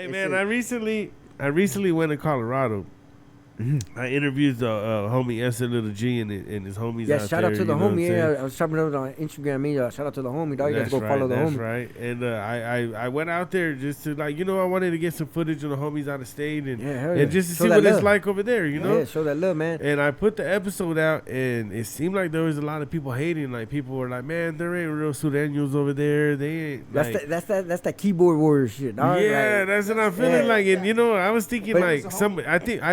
Hey man, I recently went to Colorado. I interviewed the homie S Little G and his homies Yeah, out shout there. out to the you know what I'm homie. saying? Yeah, I was chopping it up on Instagram. Shout out to the homie, dog. You guys That's go follow the That's homie. right. And I went out there just to I wanted to get some footage of the homies out of state and Yeah. just to Show see that what love. it's like over there. You know? Yeah, show that love, man. And I put the episode out, and it seemed like there was a lot of people hating. Like people were like, "Man, there ain't real Sureños over there. They ain't." Like, That's that keyboard warrior shit, dog. yeah, like, that's what I'm feeling like. And I was thinking like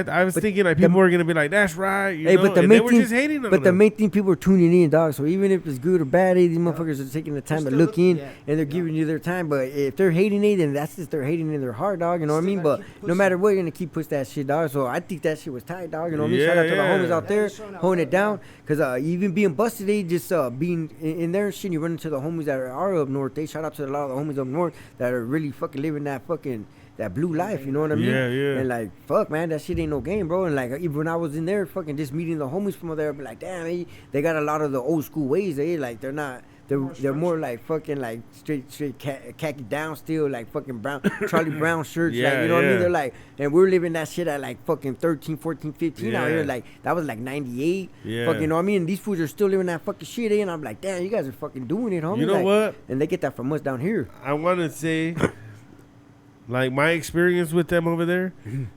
I was thinking like people were gonna be like, "That's right," you know. But the and main they were thing, just hating on but the them. main thing, people are tuning in, dog. So even if it's good or bad, these motherfuckers are taking the time to look in, and they're giving you their time. But if they're hating it, then that's just they're hating in their heart, dog. You know what I mean? But no matter what, you're gonna keep pushing that shit, dog. So I think that shit was tight, dog. You know what I mean? Shout out to the homies out there holding it down, cause even being busted, they just being in there and shit. You run into the homies that are up north. They shout out to a lot of the homies up north that are really fucking living that blue life, you know what I mean? Yeah. And like, fuck, man, that shit ain't no game, bro. And like, even when I was in there, fucking just meeting the homies from over there, I'd be like, damn, they got a lot of the old school ways. They're more like fucking like straight khaki down still, like fucking brown Charlie Brown shirts, like, you know what I mean? They're like, and we're living that shit at like fucking 13, 14, 15 out here. Like that was like 98. Fucking, you know what I mean? And these fools are still living that fucking shit, and I'm like, damn, you guys are fucking doing it, homie. You know like, what? And they get that from us down here. I want to say, like my experience with them over there,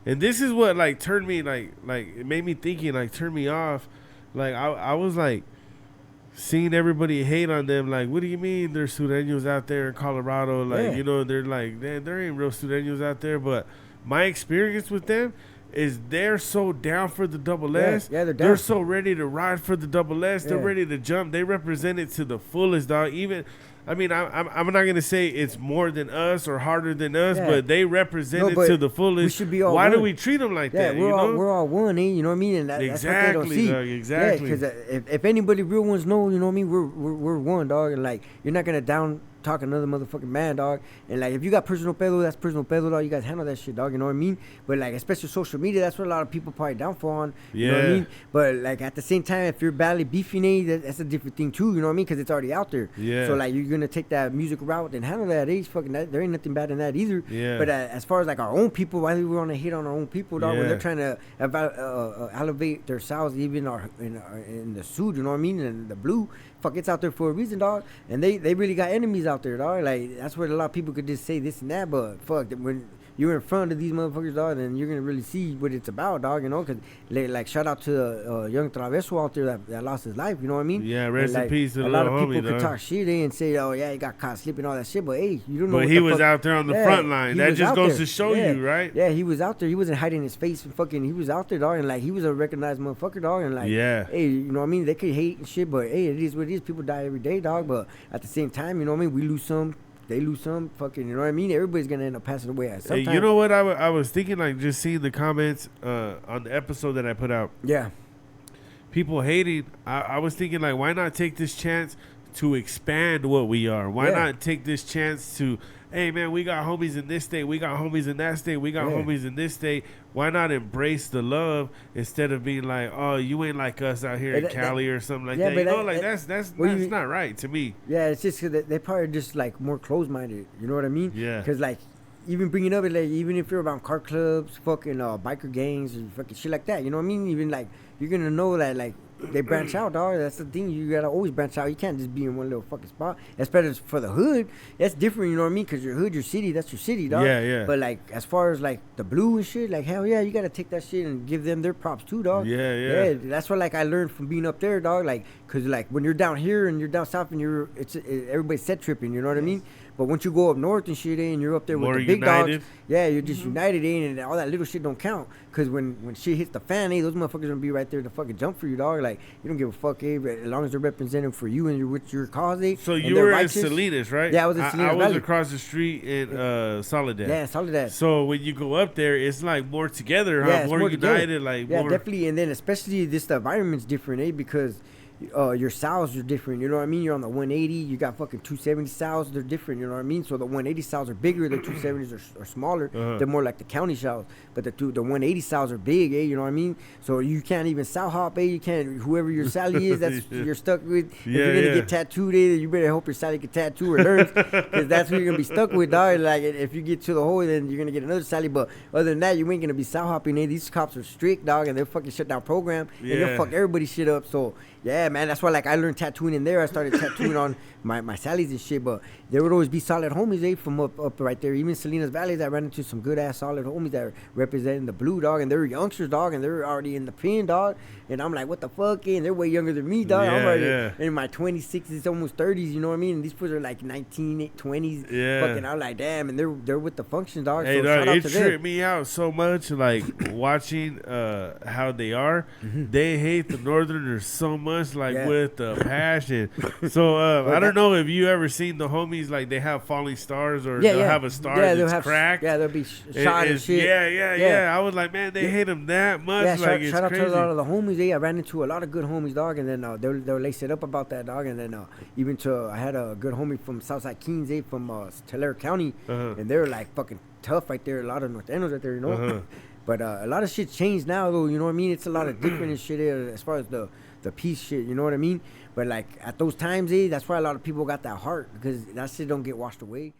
and this is what like turned me like it made me thinking, like turned me off. Like I was like seeing everybody hate on them. Like, what do you mean there's Sureños out there in Colorado? Like, they're like, there ain't real Sureños out there. But my experience with them is they're so down for the double S. Yeah, they're down. They're so ready to ride for the double S. They're ready to jump. They represent it to the fullest, dog. Even, I mean, I'm not gonna say it's more than us or harder than us, but they represent it to the fullest. We should be all Why one. do we treat them like that? We're all one, eh? You know what I mean? And that's what they don't see. Dog, exactly. Yeah, because if anybody real ones know, you know what I mean? We're one, dog. And like, you're not gonna down talk another motherfucking man, dog. And like, if you got personal pedo, that's personal pedo, dog. You guys handle that shit, dog. You know what I mean? But like, especially social media, that's what a lot of people probably downfall on. You know what I mean? But like, at the same time, if you're badly beefing it, that's a different thing too. You know what I mean? Because it's already out there. Yeah. So like, you're gonna take that music route and handle that. Fucking there ain't nothing bad in that either. Yeah. But as far as like our own people, why do we want to hate on our own people, dog? When they're trying to elevate themselves, even in the suit, you know what I mean? And the blue, fuck, it's out there for a reason, dog. And they really got enemies out there, dog. Like, that's where a lot of people could just say this and that, but fuck, when you're in front of these motherfuckers, dog, then you're gonna really see what it's about, dog. You know, because like shout out to young Traveso out there that lost his life. You know what I mean? Yeah, rest in peace to the a lot little of people homie, could dog. talk shit and say, oh yeah, he got caught slipping, all that shit. But hey, you don't know. But what he the was fuck. out there on the front line. That just goes to show you, right? Yeah, he was out there. He wasn't hiding his face and fucking. He was out there, dog, and like he was a recognized motherfucker, dog. And like, hey, you know what I mean? They could hate and shit, but hey, it is what it is. People die every day, dog. But at the same time, you know what I mean? We lose some. They lose some, fucking, you know what I mean? Everybody's gonna end up passing away at some time. Hey, you know what I was thinking, like, just seeing the comments on the episode that I put out. Yeah. People hating. I was thinking, like, why not take this chance to expand what we are? Why not take this chance to, hey, man, we got homies in this state. We got homies in that state. We got homies in this state. Why not embrace the love instead of being like, oh, you ain't like us out here in Cali or something like that? You know, like, that's not right to me. Yeah, it's just because they probably just, like, more closed-minded. You know what I mean? Yeah. Because, like, even bringing up, like, even if you're around car clubs, fucking biker gangs, or fucking shit like that, you know what I mean? Even, like, you're going to know that, like, they branch out, dog. That's the thing. You got to always branch out. You can't just be in one little fucking spot. Especially for the hood. That's different, you know what I mean? Because your hood, your city, that's your city, dog. Yeah, yeah. But, like, as far as, like, the blue and shit, like, hell yeah, you got to take that shit and give them their props too, dog. Yeah. That's what, like, I learned from being up there, dog. Like, because, like, when you're down here and you're down south and everybody's set tripping, you know what I mean? But once you go up north and shit, and you're up there with the big dogs, you're just united, and all that little shit don't count. Because when shit hits the fan, those motherfuckers gonna be right there to fucking jump for you, dog. Like, you don't give a fuck, as long as they're representing for you and with your cause, So you were in Salinas, right? Yeah, I was in Salinas I was Valley. across the street in Soledad. Yeah, Soledad. So when you go up there, it's like more together, huh? Yeah, More united, like more. Definitely. And then especially the environment's different, because your sows are different. You know what I mean? You're on the 180. You got fucking 270 sows. They're different. You know what I mean? So the 180 sows are bigger. The 270s are smaller. They're more like the county sows. But the 180 sows are big, eh? You know what I mean? So you can't even sow hop, eh? You can't. Whoever your Sally is, that's you're stuck with. If you're gonna get tattooed, eh? You better hope your Sally get tattooed or learns, because that's who you're gonna be stuck with, dog. Like if you get to the hole, then you're gonna get another Sally. But other than that, you ain't gonna be sow hopping, eh? These cops are strict, dog, and they'll fucking shut down program, and they'll fuck everybody's shit up. So yeah, man, that's why like I learned tattooing in there. I started tattooing on my Sallies and shit, but there would always be solid homies, eh, from up right there. Even Salinas Valley, I ran into some good ass solid homies that are representing the blue, dog, and they're youngsters, dog, and they're already in the pin, dog. And I'm like, what the fuck, eh? And they're way younger than me, dog. I'm already in my 26s, almost 30s, you know what I mean? And these fools are like 19, 20s. Yeah. Fucking, I'm like, damn, and they're with the function, dog. Hey, so dog, shout out it to tripped them. me out so much, like watching how they are. They hate the Northerners so much, like with passion. So I don't know if you ever seen the homies, like they have falling stars, or they'll have a star that's cracked. Yeah, they'll be shot and shit. Yeah. I was like, man, they hate them that much. Yeah, like, shout out crazy. to a lot of the homies. I ran into a lot of good homies, dog, and then they'll lace it up about that, dog. And then even I had a good homie from Southside Kings, from Tulare County, and they're like fucking tough right there. A lot of Norteños right there, you know. But a lot of shit changed now, though. You know what I mean? It's a lot of different and shit as far as the peace shit. You know what I mean? But like at those times, that's why a lot of people got that heart, because that shit don't get washed away.